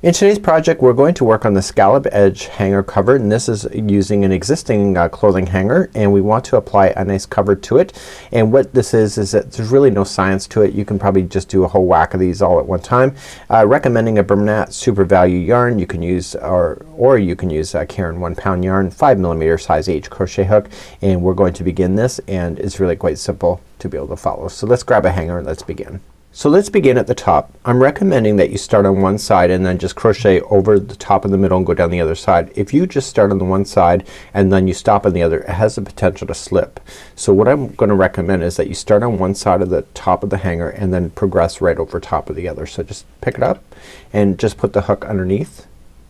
In today's project we're going to work on the scallop edge hanger cover, and this is using an existing clothing hanger, and we want to apply a nice cover to it. And what this is that there's really no science to it. You can probably just do a whole whack of these all at one time. Recommending a Bernat Super Value yarn. You can use or you can use Caron 1 pound yarn, 5mm size H crochet hook, and we're going to begin this, and it's really quite simple to be able to follow. So let's grab a hanger and let's begin. So let's begin at the top. I'm recommending that you start on one side and then just crochet over the top of the middle and go down the other side. If you just start on the one side and then you stop on the other, it has the potential to slip. So what I'm gonna recommend is that you start on one side of the top of the hanger and then progress right over top of the other. So just pick it up and just put the hook underneath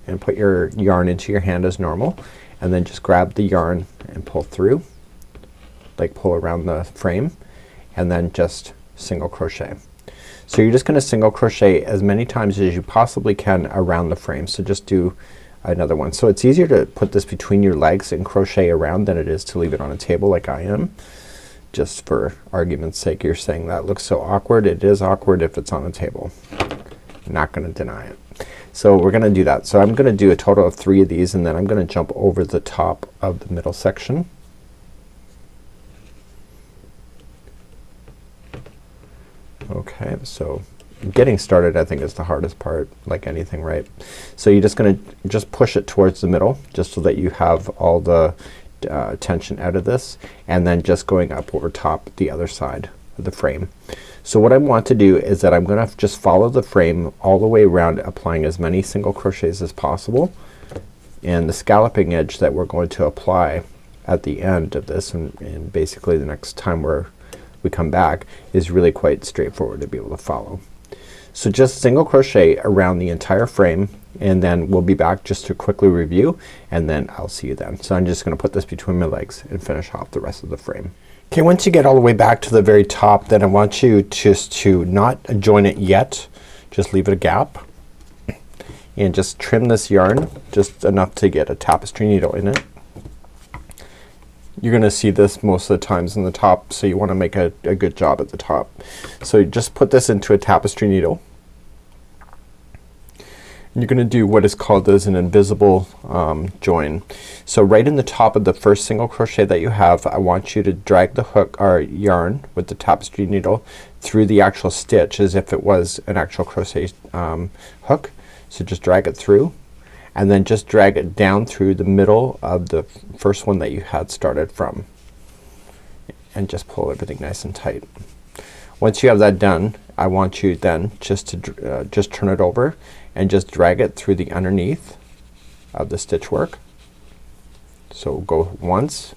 and put your yarn into your hand as normal, and then just grab the yarn and pull through, like pull around the frame, and then just single crochet. So you're just gonna single crochet as many times as you possibly can around the frame. So just do another one. So it's easier to put this between your legs and crochet around than it is to leave it on a table like I am. Just for argument's sake, you're saying that looks so awkward. It is awkward if it's on a table. I'm not gonna deny it. So we're gonna do that. So I'm gonna do a total of 3 of these, and then I'm gonna jump over the top of the middle section. Okay, so getting started I think is the hardest part, like anything, right? So you're just gonna push it towards the middle just so that you have all the tension out of this, and then just going up over top the other side of the frame. So what I want to do is that I'm gonna just follow the frame all the way around, applying as many single crochets as possible, and the scalloping edge that we're going to apply at the end of this, and basically the next time we come back, is really quite straightforward to be able to follow. So just single crochet around the entire frame, and then we'll be back just to quickly review, and then I'll see you then. So I'm just gonna put this between my legs and finish off the rest of the frame. Okay, once you get all the way back to the very top, then I want you just to not join it yet. Just leave it a gap and just trim this yarn just enough to get a tapestry needle in it. You're gonna see this most of the times in the top, so you wanna make a good job at the top. So just put this into a tapestry needle. And you're gonna do what is called as an invisible join. So right in the top of the first single crochet that you have, I want you to drag the hook or yarn with the tapestry needle through the actual stitch as if it was an actual crochet hook. So just drag it through, and then just drag it down through the middle of the first one that you had started from, and just pull everything nice and tight. Once you have that done, I want you then just to just turn it over and just drag it through the underneath of the stitch work. So go once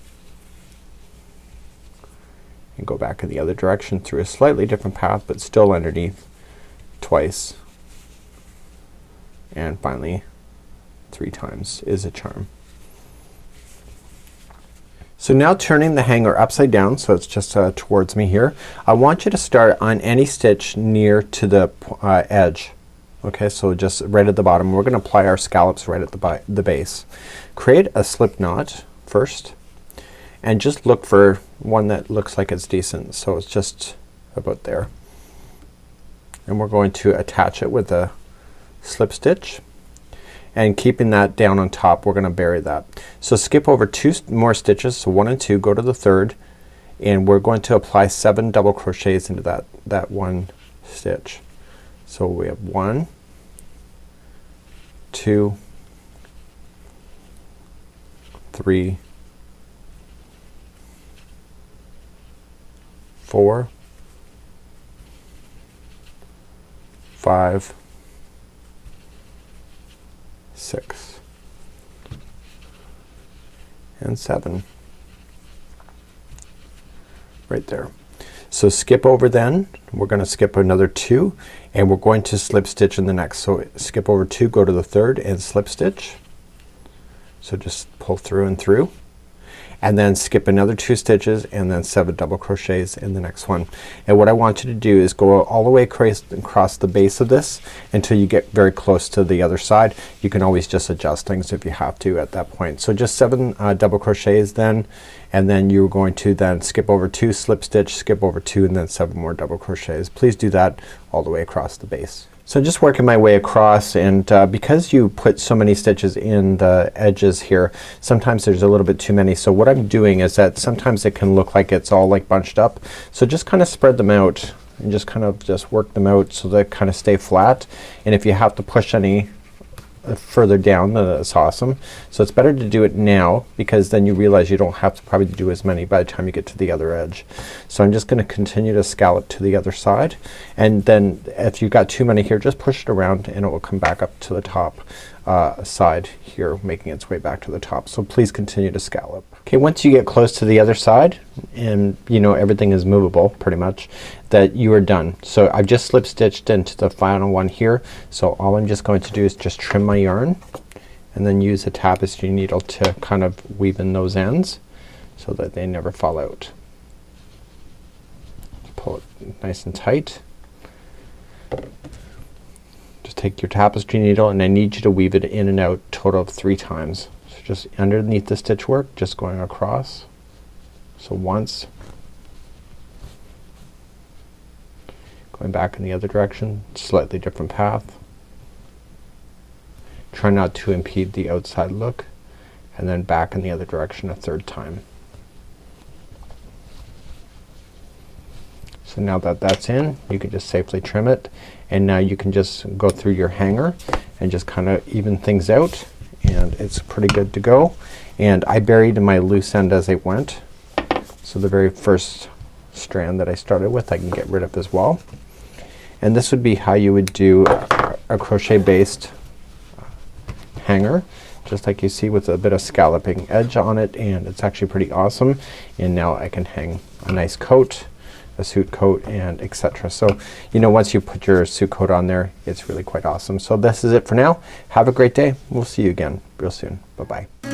and go back in the other direction through a slightly different path, but still underneath, twice, and finally 3 times is a charm. So now turning the hanger upside down, so it's just towards me here, I want you to start on any stitch near to the edge. Okay, so just right at the bottom. We're gonna apply our scallops right at the base. Create a slip knot first, and just look for one that looks like it's decent. So it's just about there, and we're going to attach it with a slip stitch, and keeping that down on top, we're gonna bury that. So skip over 2 more stitches, so 1 and 2, go to the 3rd, and we're going to apply 7 double crochets into that one stitch. So we have 1, 2, 3, 4, 5, 6, and 7 right there. So skip over, then we're gonna skip another 2, and we're going to slip stitch in the next. So skip over 2, go to the 3rd and slip stitch. So just pull through and through, and then skip another 2 stitches, and then 7 double crochets in the next one. And what I want you to do is go all the way across the base of this until you get very close to the other side. You can always just adjust things if you have to at that point. So just 7 double crochets then, and then you're going to then skip over 2, slip stitch, skip over 2, and then 7 more double crochets. Please do that all the way across the base. So just working my way across, and because you put so many stitches in the edges here, sometimes there's a little bit too many. So what I'm doing is that sometimes it can look like it's all like bunched up. So just kind of spread them out and just kind of just work them out so they kind of stay flat. And if you have to push any further down, that's awesome. So it's better to do it now, because then you realize you don't have to probably do as many by the time you get to the other edge. So I'm just gonna continue to scallop to the other side, and then if you've got too many here, just push it around and it will come back up to the top side here, making its way back to the top. So please continue to scallop. Okay, once you get close to the other side and you know everything is movable pretty much, that you are done. So I've just slip stitched into the final one here. So all I'm just going to do is just trim my yarn and then use a tapestry needle to kind of weave in those ends so that they never fall out. Pull it nice and tight. Just take your tapestry needle and I need you to weave it in and out total of 3 times. So just underneath the stitch work, just going across. So once, going back in the other direction, slightly different path. Try not to impede the outside look, and then back in the other direction a 3rd time. So now that that's in, you can just safely trim it, and now you can just go through your hanger and just kind of even things out, and it's pretty good to go. And I buried my loose end as I went, so the very first strand that I started with I can get rid of as well. And this would be how you would do a crochet based hanger, just like you see, with a bit of scalloping edge on it, and it's actually pretty awesome. And now I can hang a nice coat, a suit coat, and etc. So you know, once you put your suit coat on there, it's really quite awesome. So this is it for now. Have a great day. We'll see you again real soon. Bye bye.